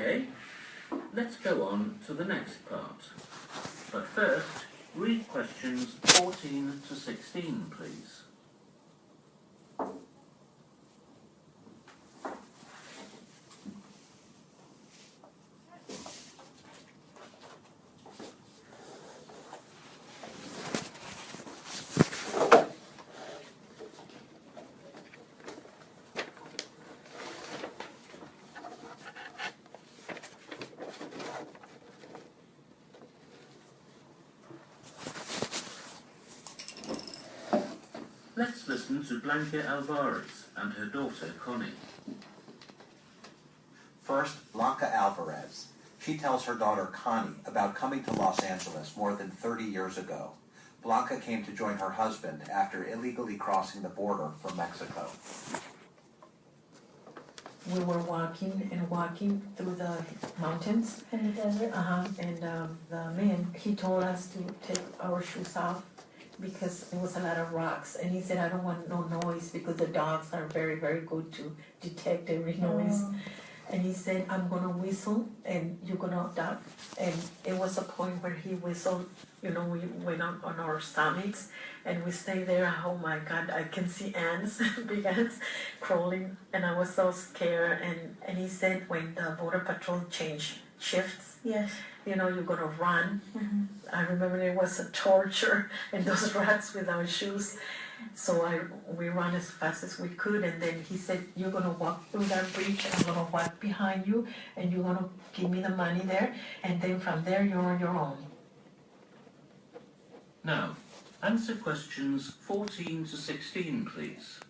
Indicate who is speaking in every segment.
Speaker 1: Okay, let's go on to the next part. But first, read questions 14 to 16, please. Let's listen to Blanca Alvarez and her daughter Connie.
Speaker 2: First, Blanca Alvarez. She tells her daughter Connie about coming to Los Angeles more than 30 years ago. Blanca came to join her husband after illegally crossing the border from Mexico.
Speaker 3: We were walking through the mountains.
Speaker 4: In the desert?
Speaker 3: And the man, he told us to take our shoes off because there was a lot of rocks. And he said, I don't want no noise because the dogs are very, very good to detect every noise. And he said, I'm going to whistle and you're going to duck. And it was a point where he whistled, we went on our stomachs and we stayed there. Oh my God, I can see ants, big ants crawling. And I was so scared. And he said, when the border patrol shifts,
Speaker 4: Yes.
Speaker 3: you're going to run.
Speaker 4: Mm-hmm.
Speaker 3: I remember it was a torture in those rocks without shoes. So we ran as fast as we could, and then he said, you're going to walk through that bridge, I'm going to walk behind you, and you're going to give me the money there, and then from there you're on your own.
Speaker 1: Now, answer questions 14 to 16, please.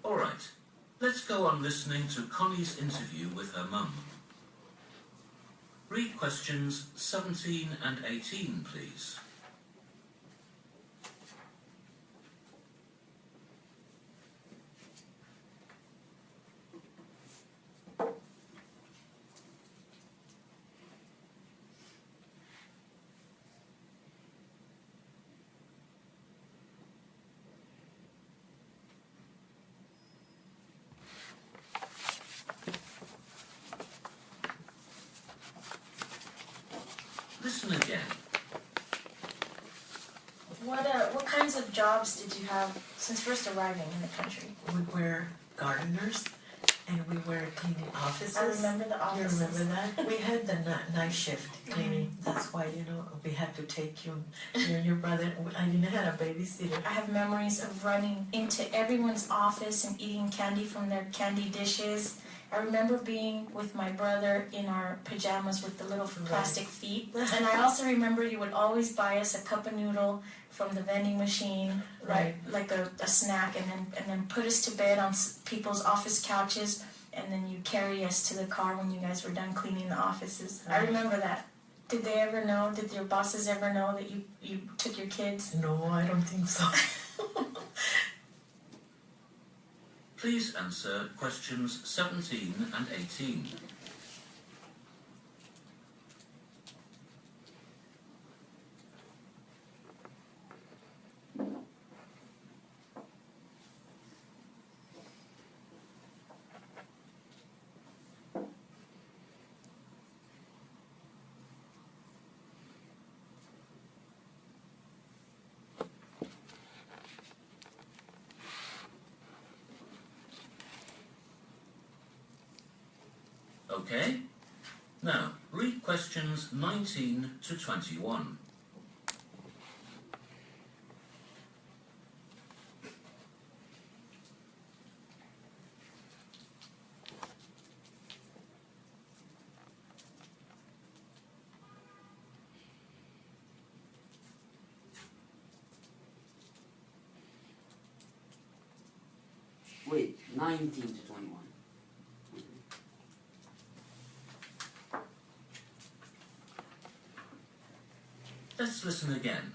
Speaker 1: All right, let's go on listening to Connie's interview with her mum. Read questions 17 and 18, please. Listen again.
Speaker 4: What kinds of jobs did you have since first arriving in the country?
Speaker 3: We were gardeners, and we were cleaning offices.
Speaker 4: I remember the offices.
Speaker 3: You remember that? We had the night shift cleaning. That's why, we had to take you and your brother. I didn't have a babysitter.
Speaker 4: I have memories of running into everyone's office and eating candy from their candy dishes. I remember being with my brother in our pajamas with the little plastic feet. And I also remember you would always buy us a cup of noodle from the vending machine,
Speaker 3: Right.
Speaker 4: like a snack, and then put us to bed on people's office couches, and then you carry us to the car when you guys were done cleaning the offices.
Speaker 3: Right.
Speaker 4: I remember that. Did they ever know? Did your bosses ever know that you took your kids?
Speaker 3: No, I don't think so.
Speaker 1: Please answer questions 17 and 18. Okay? Now, read questions 19 to 21.
Speaker 5: Wait, 19 to 21.
Speaker 1: Let's listen again.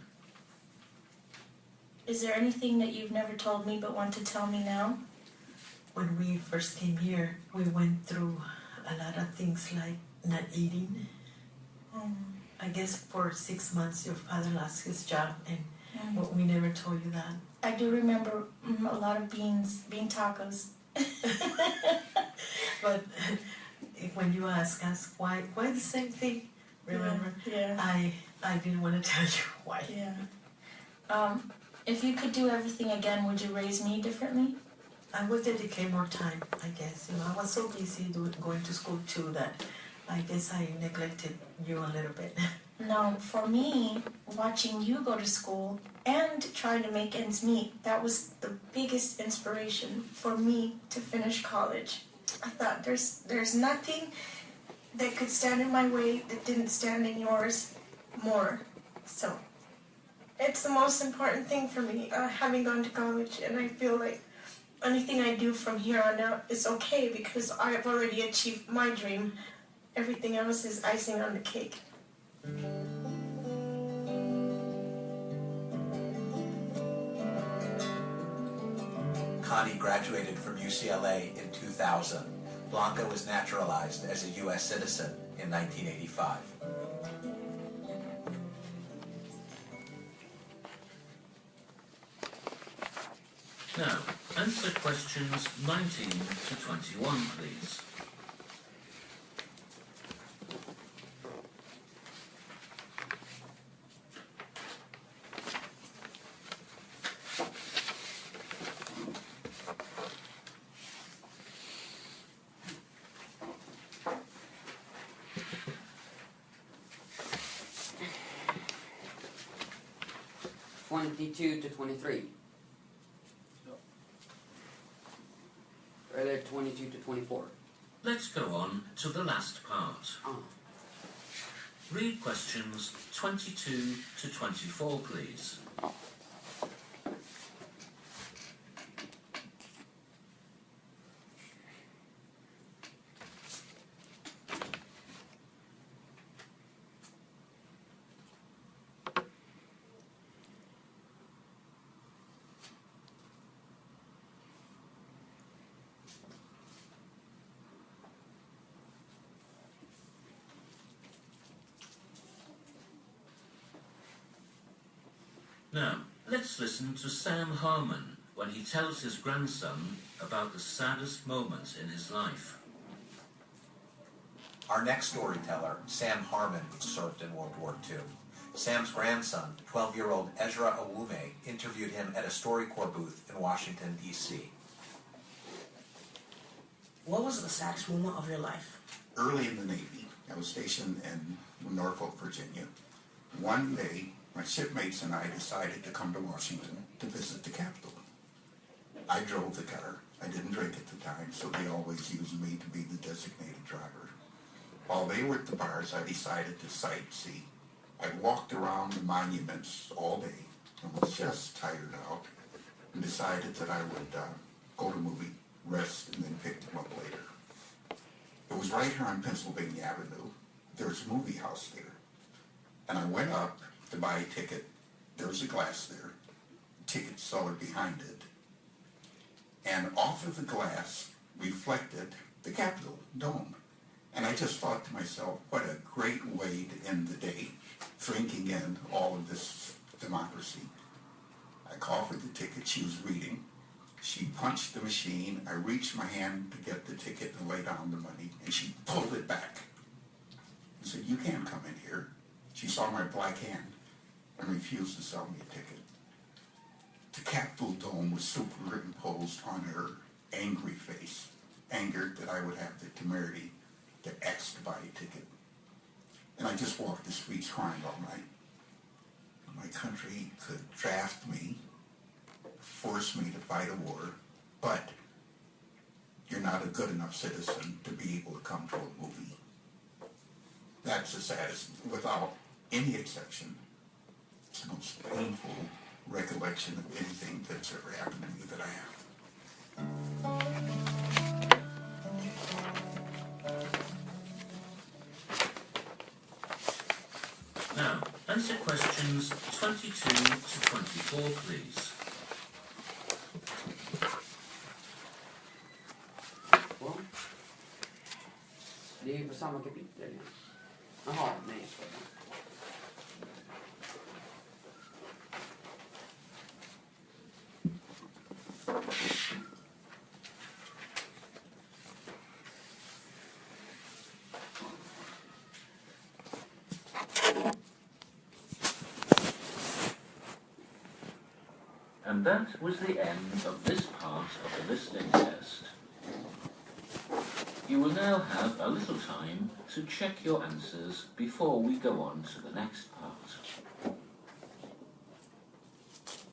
Speaker 4: Is there anything that you've never told me but want to tell me now?
Speaker 3: When we first came here, we went through a lot of things like not eating. I guess for 6 months your father lost his job, and we never told you that.
Speaker 4: I do remember a lot of bean tacos.
Speaker 3: But when you ask us why the same thing, remember?
Speaker 4: Yeah.
Speaker 3: I didn't want to tell you why.
Speaker 4: Yeah. If you could do everything again, would you raise me differently?
Speaker 3: I would dedicate more time, I guess. You know, I was so busy going to school too that I guess I neglected you a little bit.
Speaker 4: No, for me, watching you go to school and trying to make ends meet, that was the biggest inspiration for me to finish college. I thought there's nothing that could stand in my way that didn't stand in yours more. So it's the most important thing for me, having gone to college, and I feel like anything I do from here on out is okay because I have already achieved my dream. Everything else is icing on the cake.
Speaker 2: Connie graduated from UCLA in 2000. Blanca was naturalized as a U.S. citizen in 1985.
Speaker 1: Now, answer questions 19 to 21, please.
Speaker 5: $22 to $23. Or they're 22 to 24.
Speaker 1: Let's go on to the last part.
Speaker 5: Oh.
Speaker 1: Read questions 22 to 24, please. Now, let's listen to Sam Harmon when he tells his grandson about the saddest moments in his life.
Speaker 2: Our next storyteller, Sam Harmon, served in World War II. Sam's grandson, 12-year-old Ezra Awume, interviewed him at a StoryCorps booth in Washington, D.C.
Speaker 6: What was the saddest moment of your life?
Speaker 7: Early in the Navy, I was stationed in Norfolk, Virginia. One day, my shipmates and I decided to come to Washington to visit the Capitol. I drove the car. I didn't drink at the time, so they always used me to be the designated driver. While they were at the bars, I decided to sightsee. I walked around the monuments all day and was just tired out and decided that I would go to a movie, rest, and then pick them up later. It was right here on Pennsylvania Avenue. There's a movie house there. And I went up to buy a ticket. There was a glass there, ticket seller behind it. And off of the glass reflected the Capitol dome. And I just thought to myself, what a great way to end the day, drinking in all of this democracy. I called for the ticket. She was reading. She punched the machine. I reached my hand to get the ticket and lay down the money, and she pulled it back and said, "You can't come in here." She saw my black hand and refused to sell me a ticket. The Capitol dome was superimposed on her angry face, angered that I would have the temerity to ask to buy a ticket. And I just walked the streets crying all night. My country could draft me, force me to fight a war, but you're not a good enough citizen to be able to come to a movie. That's the saddest, without any exception. It's the most painful recollection of anything that's ever happened to me that I have.
Speaker 1: Now, answer questions 22 to 24, please.
Speaker 5: Va? Det är ju på samma kapitel. Jaha, nej jag skojar.
Speaker 1: And that was the end of this part of the listening test. You will now have a little time to check your answers before we go on to the next part.